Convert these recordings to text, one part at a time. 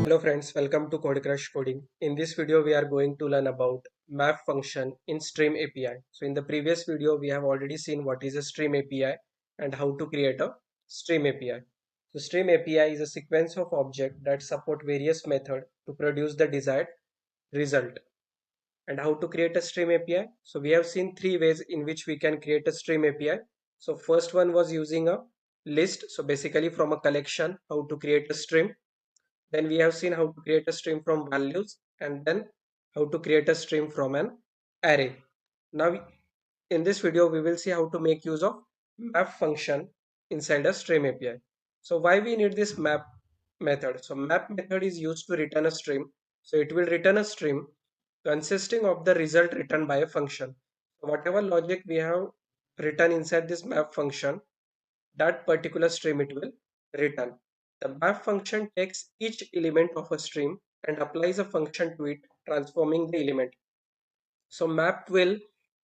Hello friends, welcome to Code Crush Coding. In this video, we are going to learn about map function in Stream API. So in the previous video, we have already seen what is a Stream API and how to create a Stream API. So Stream API is a sequence of objects that support various methods to produce the desired result. And how to create a Stream API? So we have seen three ways in which we can create a Stream API. So first one was using a list. So basically from a collection, how to create a stream. Then we have seen how to create a stream from values and then how to create a stream from an array. Now in this video we will see how to make use of map function inside a stream API. So why we need this map method? So map method is used to return a stream. So it will return a stream consisting of the result returned by a function. So whatever logic we have written inside this map function, that particular stream it will return. The map function takes each element of a stream and applies a function to it, transforming the element. So map will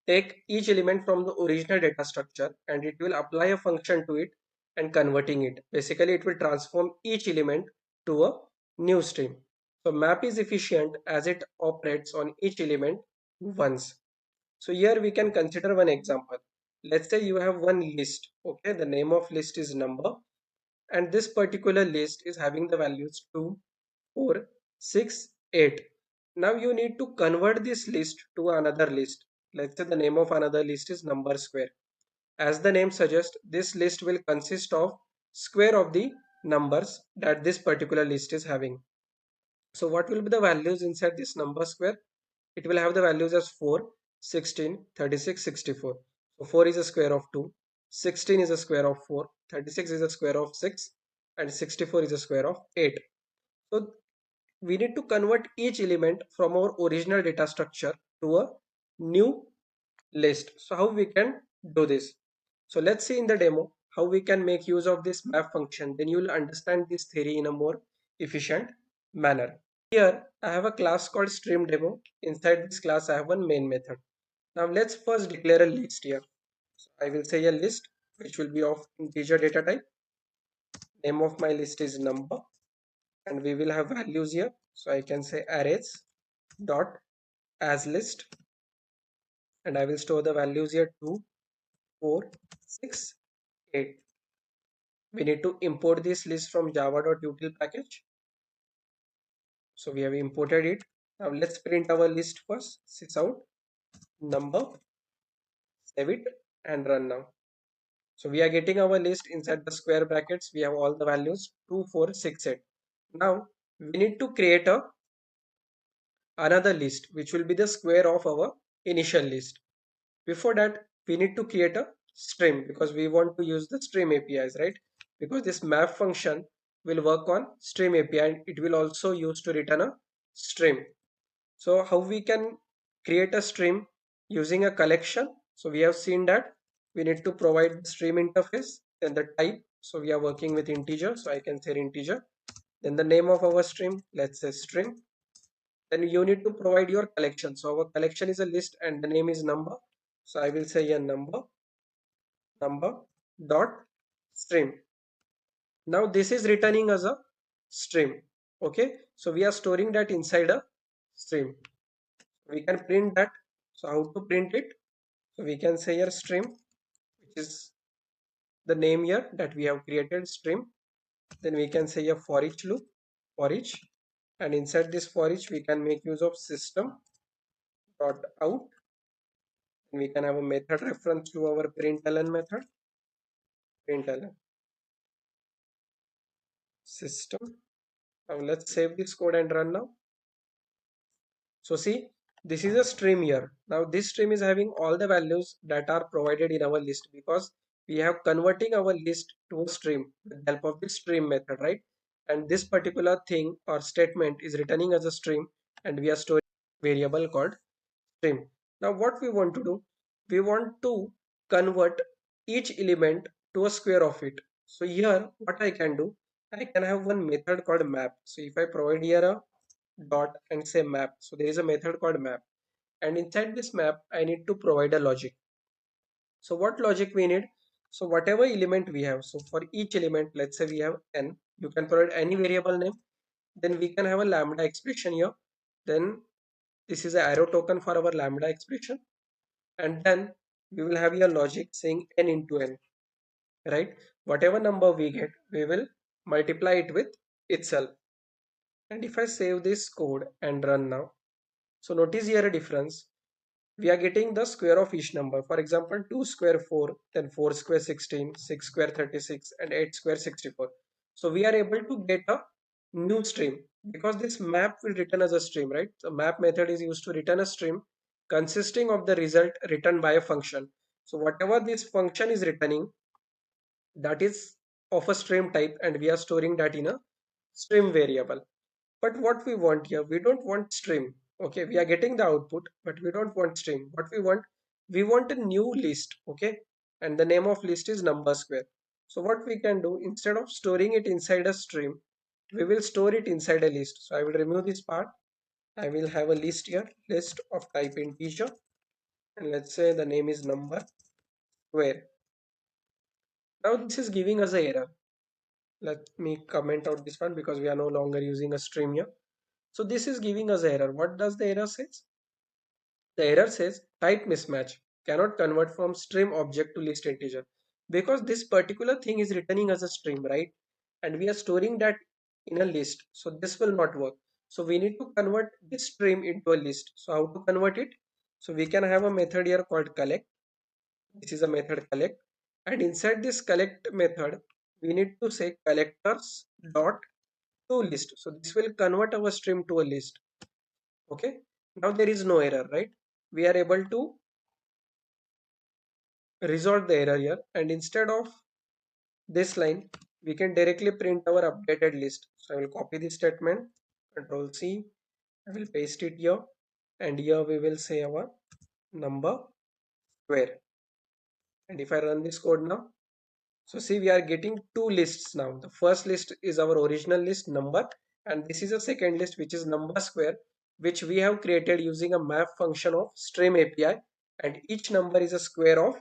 take each element from the original data structure and it will apply a function to it and converting it. Basically, it will transform each element to a new stream. So map is efficient as it operates on each element once. So here we can consider one example. Let's say you have one list. Okay, the name of list is number, and this particular list is having the values 2, 4, 6, 8. Now you need to convert this list to another list. Let's say the name of another list is number square. As the name suggests, this list will consist of square of the numbers that this particular list is having. So what will be the values inside this number square? It will have the values as 4, 16, 36, 64. So 4 is a square of 2, 16 is a square of 4, 36 is a square of 6, and 64 is a square of 8. So we need to convert each element from our original data structure to a new list. So how we can do this? So let's see in the demo how we can make use of this map function. Then you will understand this theory in a more efficient manner. Here I have a class called stream demo. Inside this class I have one main method. Now let's first declare a list here. So I will say a list which will be of integer data type. Name of my list is number and we will have values here. So I can say arrays dot as list and I will store the values here 2, 4, 6, 8. We need to import this list from java.util package. So we have imported it. Now let's print our list first. Sys out number, save it and run now. So we are getting our list inside the square brackets. We have all the values 2, 4, 6, 8. Now we need to create another list which will be the square of our initial list. Before that, we need to create a stream because we want to use the stream APIs, right? Because this map function will work on stream API and it will also use to return a stream. So how we can create a stream using a collection? So we have seen that we need to provide the stream interface and the type. So we are working with integer. So I can say integer. Then the name of our stream, let's say stream. Then you need to provide your collection. So our collection is a list and the name is number. So I will say a number dot stream. Now this is returning as a stream. Okay. So we are storing that inside a stream. We can print that. So how to print it? So we can say here stream, which is the name here that we have created stream. Then we can say a for each loop, for each, and inside this for each we can make use of system dot out. And we can have a method reference to our println method, println system. Now let's save this code and run now. So see, this is a stream here. Now this stream is having all the values that are provided in our list because we have converting our list to a stream with the help of the stream method, right? And this particular thing or statement is returning as a stream and we are storing variable called stream. Now what we want to do, we want to convert each element to a square of it. So here what I can do, I can have one method called map. So if I provide here a dot and say map, so there is a method called map, and inside this map I need to provide a logic. So what logic we need? So whatever element we have, so for each element, let's say we have n, you can provide any variable name, then we can have a lambda expression here. Then this is an arrow token for our lambda expression, and then we will have your logic saying n into n, right? Whatever number we get, we will multiply it with itself. And if I save this code and run now, so notice here a difference. We are getting the square of each number. For example, 2 square 4, then 4 square 16, 6 square 36, and 8 square 64. So we are able to get a new stream because this map will return as a stream, right? So map method is used to return a stream consisting of the result returned by a function. So whatever this function is returning, that is of a stream type, and we are storing that in a stream variable. But what we want here, we don't want stream. Okay, we are getting the output, but we don't want stream. What we want a new list. Okay, and the name of list is number square. So what we can do, instead of storing it inside a stream, we will store it inside a list. So I will remove this part. I will have a list here, list of type integer, and let's say the name is number square. Now this is giving us a error. Let me comment out this one because we are no longer using a stream here. So this is giving us error. What does the error say? The error says type mismatch, cannot convert from stream object to list integer, because this particular thing is returning as a stream, right? And we are storing that in a list. So this will not work. So we need to convert this stream into a list. So how to convert it? So we can have a method here called collect. This is a method collect. And inside this collect method, we need to say collectors dot to list. So this will convert our stream to a list. Okay. Now there is no error, right? We are able to resolve the error here, and instead of this line we can directly print our updated list. So I will copy this statement, control C, I will paste it here, and here we will say our number square. And if I run this code now, so see, we are getting two lists now. The first list is our original list number, and this is a second list which is number square, which we have created using a map function of stream API, and each number is a square of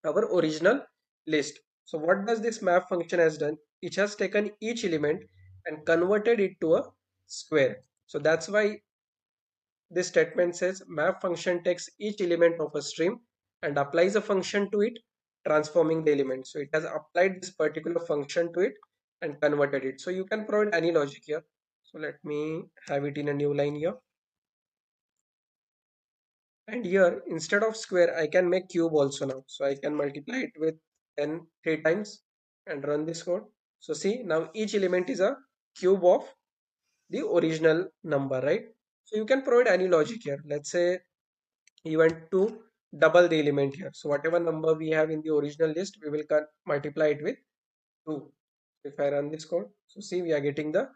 our original list. So what does this map function has done? It has taken each element and converted it to a square. So that's why this statement says map function takes each element of a stream and applies a function to it, transforming the element. So it has applied this particular function to it and converted it. So you can provide any logic here. So let me have it in a new line here. And here, instead of square, I can make cube also now. So I can multiply it with n 3 times and run this code. So see, now each element is a cube of the original number, right? So you can provide any logic here. Let's say you want to double the element here. So whatever number we have in the original list, we will multiply it with 2. If I run this code, so see, we are getting the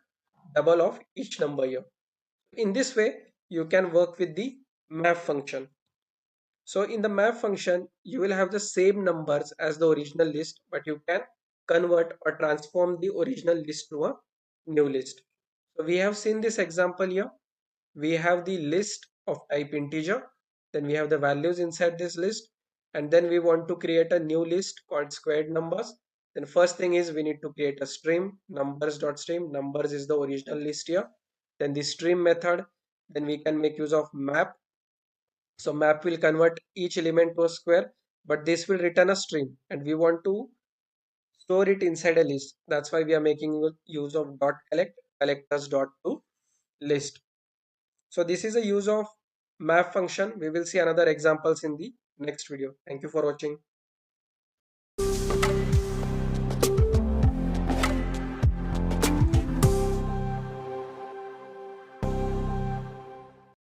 double of each number here. In this way, you can work with the map function. So in the map function, you will have the same numbers as the original list, but you can convert or transform the original list to a new list. So we have seen this example here. We have the list of type integer, then we have the values inside this list, and then we want to create a new list called squared numbers. Then first thing is we need to create a stream, numbers.stream. Numbers is the original list here. Then the stream method, then we can make use of map. So map will convert each element to a square, but this will return a stream, and we want to store it inside a list. That's why we are making use of dot collect, collectors dot to list. So this is a use of map function. We will see another examples in the next video. Thank you for watching.